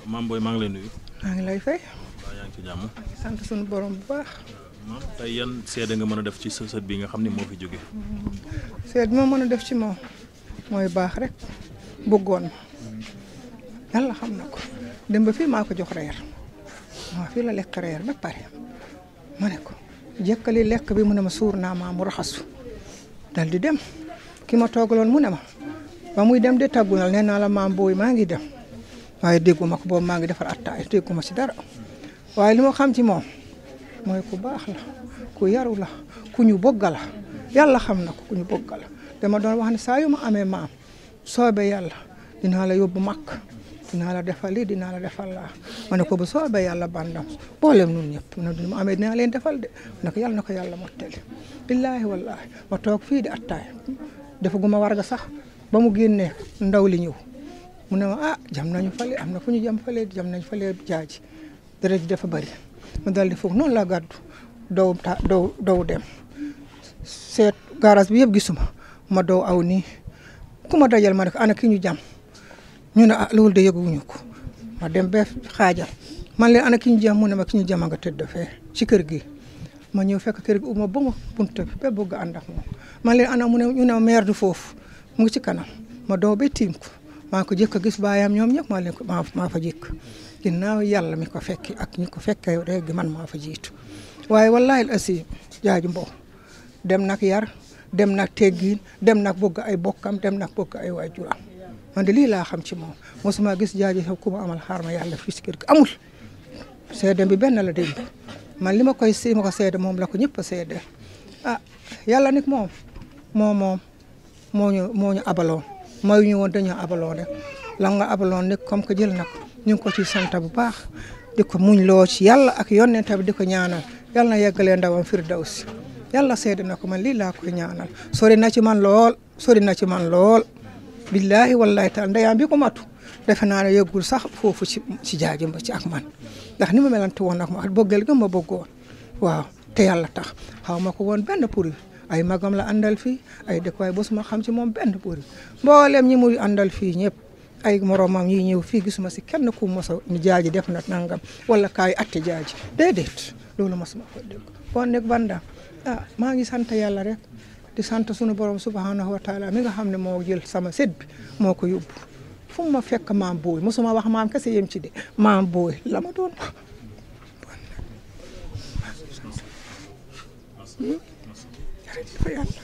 Mame Boye maa ngi lay nuyu. maa ngi lay fay. waaw yaa ngi ci jàmm. sant suñu borom bu baax. maam tey yan seede nga mën a def ci sa sët bi nga xam ne moo fi jóge. seede bi ma mën a def ci moom mooy baax rek bëggoon yàlla xam na ko dem ba fii maa ko jox reer maa fii la lekk reer ba pare ma ne ko jëkkali lekk bi mu ne ma suur naa maa mu raxasu dal di dem ki ma toogaloon mu ne ma ba muy dem de tàggunal nee naa la Mame Boye maa ngi dem waaye dégguma ko boobu maa ngi defar attaay dégguma ci dara waaye li ma xam ci moom mooy ku baax la ku yaru la ku ñu bëgg la yàlla xam na ko ku ñu bëgg la dama doon wax ne saa yu ma amee maam soobee yàlla dinaa la yóbbu mag dinaa la defal lii dinaa la defal laa ma ne ko bu soobee yàlla bandam boolem nun ñëpp na du ma amee dinaa leen defal de ma ne ko yàlla na ko yàlla mottali billaahi wallaahi ma toog fii di attaay defaguma warga sax ba mu génnee ndaw li ñëw mu ne ma ah jam nañu fale am na fu ñu jam fale jam nañu fale jaaji deret ji dafa bari ma dal di foog noonu la gàddu dow dem seet garage bi yëpp gisuma ma dow aw nii ku ma dajal ma ne ko ana ki ñu jam ñu ne ah loolu de yëguñu ko ma dem ba xaajal man leen ana ki ñu jam mu ne ma ki ñu jama nga tëdd fee ci kër gi ma ñëw fekk kër gi uma ba ma bunta bi ba bëgg ànd ak moom man leen ana mu ne ñu ne maire du foofu mu ngi ci kanam ma dow ba tiim ko maa ko jëkk a gis baayam ñoom ñëpp maa leen ko maa fa jëkk ginnaaw yàlla mi ko fekki ak ñi ko fekkee rek man maa fa jiitu waaye wallaahi asi jaaju mbow dem nag yar dem nag teggiin dem nag bëgg ay bokkam dem nag bëgg ay waajuram man de lii laa xam ci moom mosuma gis jaaju ku ma amal xaar ma yàlla fii si kër gi amul seede bi benn la dégg man li ma koy si ma ko seede moom la ko ñëpp a seede ah yàlla nit moom moo ñu abaloon mooy ñu woon dañoo abaloon rek la nga abaloon nit comme que jël na ko ñu ngi ko ci sant bu baax di ko muñ loo ci yàlla ak yonent bi di ko ñaanal yàlla na yeggalee ndawam firdawsi yàlla seede na ko man lii laa koy ñaanal sori na ci man lool billaahi wallaahi taala ndeyam bi ko matu defe naa ne yëggul sax foofu ci jaajëm ba ci ak man ndax ni ma melante woon ak ma bëggal ga ma bëggoon waaw te yàlla tax xaw ma ko woon benn pour ay magam la àndal fii ay dëkkuwaay bosuma xam ci moom benn pour mboolem ñi muy àndal fii ñëpp ay moromam yi ñëw fii gisuma si kenn ku mosa ni jaaji def na nangam wala kaay atte jaaji déedéet loolu mosuma ko dégg kon nag banda maa ngi sant yàlla rek di sant sunu borom subhanahu wa taala mi nga xam ne moo jël sama sët bi moo ko yóbbu fu ma fekk Mame Boye mosuma wax maam kese yem ci de Mame Boye la ma doon jërëjëf yàlla